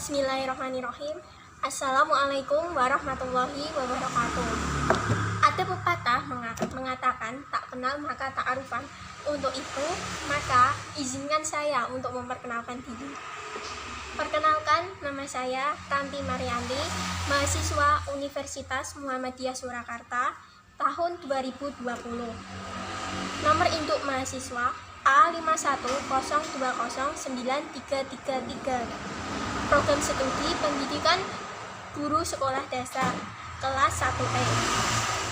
Bismillahirrahmanirrahim. Assalamualaikum warahmatullahi wabarakatuh. Ada pepatah mengatakan tak kenal maka tak arufan. Untuk itu, maka izinkan saya untuk memperkenalkan diri. Perkenalkan, nama saya Tanti Marianti, mahasiswa Universitas Muhammadiyah Surakarta, tahun 2020. Nomor induk mahasiswa A510209333. Program studi pendidikan guru sekolah dasar kelas 1E.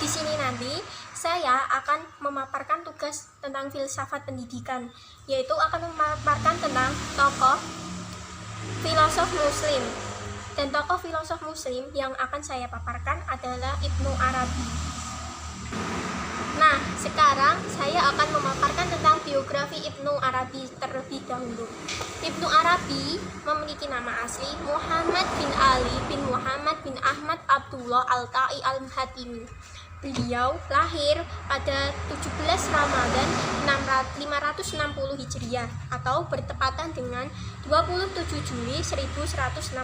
Di sini nanti saya akan memaparkan tugas tentang filsafat pendidikan, yaitu akan memaparkan tentang tokoh filosof muslim. Dan tokoh filosof muslim yang akan saya paparkan adalah Ibnu Arabi. Nah, sekarang saya akan memaparkan tentang biografi Ibnu Arabi terlebih dahulu. Ibnu Arabi memiliki nama asli Muhammad bin Ali bin Muhammad bin Ahmad Abdullah Al-Ta'i Al-Hatimi. Beliau lahir pada 17 Ramadan 560 Hijriah atau bertepatan dengan 27 Juli 1165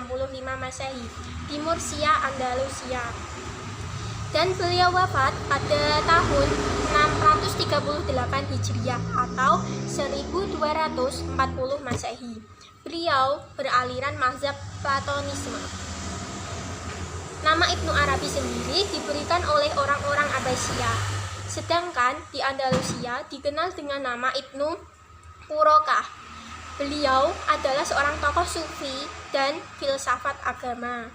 Masehi di Murcia, Andalusia. Dan beliau wafat pada tahun 638 Hijriah atau 1240 Masehi. Beliau beraliran mazhab Platonisme. Nama Ibnu Arabi sendiri diberikan oleh orang-orang Abbasiyah, sedangkan di Andalusia dikenal dengan nama Ibnu Qurokah. Beliau adalah seorang tokoh sufi dan filsafat agama.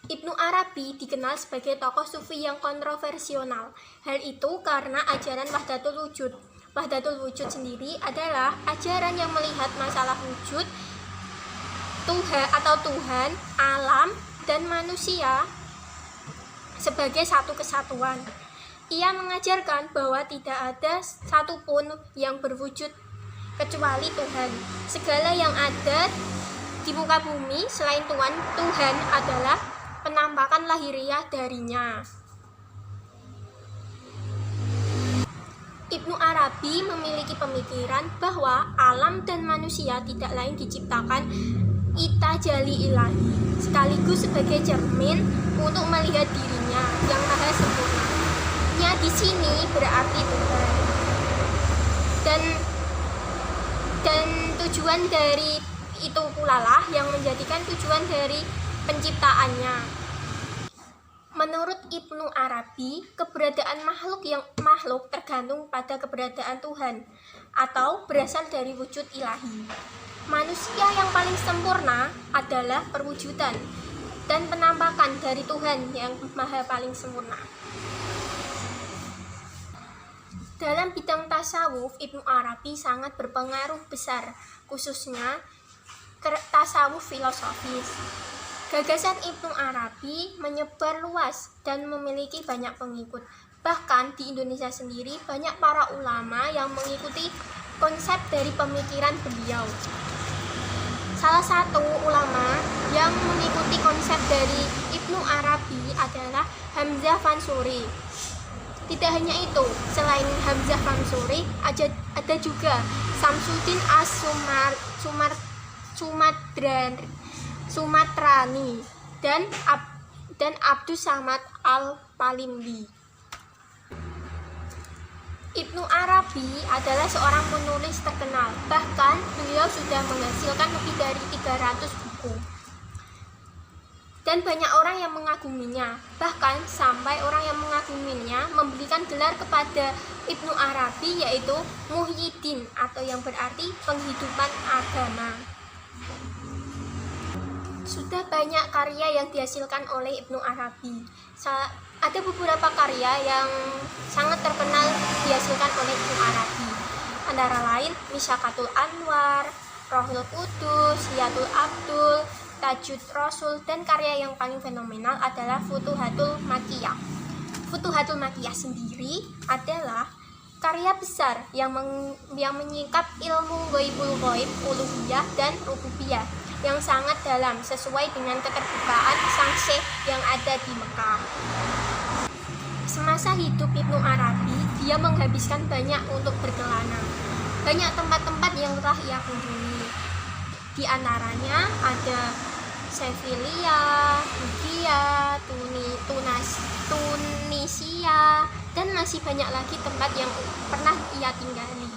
Ibnu Arabi dikenal sebagai tokoh sufi yang kontroversial. Hal itu karena ajaran Wahdatul Wujud. Wahdatul Wujud sendiri adalah ajaran yang melihat masalah wujud Tuhan, alam, dan manusia sebagai satu kesatuan. Ia mengajarkan bahwa tidak ada satupun yang berwujud kecuali Tuhan. Segala yang ada di muka bumi selain Tuhan adalah penampakan lahiriah darinya. Ibnu Arabi memiliki pemikiran bahwa alam dan manusia tidak lain diciptakan itajali ilahi, sekaligus sebagai cermin untuk melihat dirinya yang maha sempurna. Nya di sini berarti Tuhan. Dan tujuan dari itu pula lah yang menjadikan tujuan dari penciptaannya. Menurut Ibnu Arabi, keberadaan makhluk tergantung pada keberadaan Tuhan atau berasal dari wujud ilahi. Manusia yang paling sempurna adalah perwujudan dan penampakan dari Tuhan yang maha paling sempurna. Dalam bidang tasawuf, Ibnu Arabi sangat berpengaruh besar, khususnya tasawuf filosofis. Gagasan Ibnu Arabi menyebar luas dan memiliki banyak pengikut. Bahkan di Indonesia sendiri banyak para ulama yang mengikuti konsep dari pemikiran beliau. Salah satu ulama yang mengikuti konsep dari Ibnu Arabi adalah Hamzah Fansuri. Tidak hanya itu, selain Hamzah Fansuri, ada juga Samsudin Sumatrani dan Abdus Samad Al-Palimbi. Ibnu Arabi adalah seorang penulis terkenal, bahkan beliau sudah menghasilkan lebih dari 300 buku. Dan banyak orang yang mengaguminya, bahkan sampai orang yang mengaguminya memberikan gelar kepada Ibnu Arabi yaitu Muhyiddin atau yang berarti penghidupan agama. Sudah banyak karya yang dihasilkan oleh Ibnu Arabi. Ada beberapa karya yang sangat terkenal dihasilkan oleh Ibnu Arabi. Antara lain Misyakatul Anwar, Rohul Qudus, Hiyatul Abdul, Tajud Rasul, dan karya yang paling fenomenal adalah Futuhatul Makkiyah. Futuhatul Makkiyah sendiri adalah karya besar yang menyingkap ilmu ghaibul ghaib, uluhiyah, dan rububiyah yang sangat dalam sesuai dengan keterbukaan sang syekh yang ada di Mekah. Semasa hidup Ibnu Arabi, dia menghabiskan banyak untuk berkelana. Banyak tempat-tempat yang telah ia kunjungi. Di antaranya ada Sevilia, Libya, Tunisia, dan masih banyak lagi tempat yang pernah ia tinggali.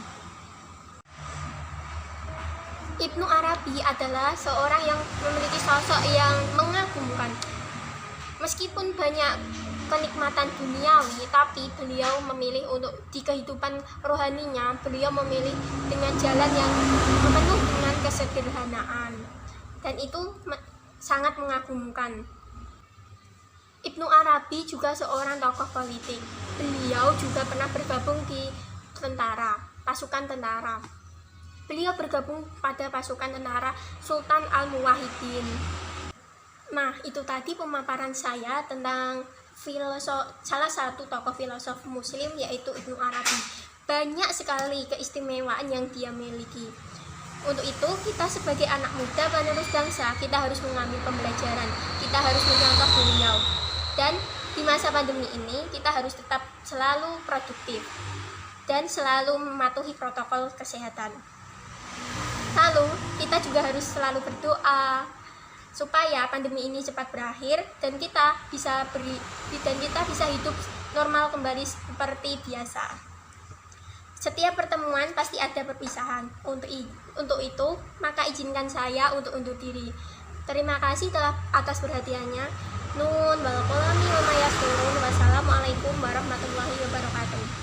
Ibnu Arabi adalah seorang yang memiliki sosok yang mengagumkan. Meskipun banyak kenikmatan duniawi, tapi beliau memilih untuk di kehidupan rohaninya, beliau memilih dengan jalan yang penuh dengan kesederhanaan, dan itu sangat mengagumkan. Ibnu Arabi juga seorang tokoh politik. Beliau juga pernah bergabung di pasukan tentara. Beliau bergabung pada pasukan tentara Sultan Al-Muwahhidin. Nah, itu tadi pemaparan saya tentang salah satu tokoh filosof muslim, yaitu Ibnu Arabi. Banyak sekali keistimewaan yang dia miliki. Untuk itu, kita sebagai anak muda penerus bangsa, kita harus mengambil pembelajaran. Kita harus mencontoh beliau. Dan di masa pandemi ini, kita harus tetap selalu produktif dan selalu mematuhi protokol kesehatan. Lalu, kita juga harus selalu berdoa supaya pandemi ini cepat berakhir dan kita bisa hidup normal kembali seperti biasa. Setiap pertemuan pasti ada perpisahan. Untuk itu, maka izinkan saya untuk undur diri. Terima kasih atas perhatiannya. Nun wal qalami wa ma yasturun. Wassalamualaikum warahmatullahi wabarakatuh.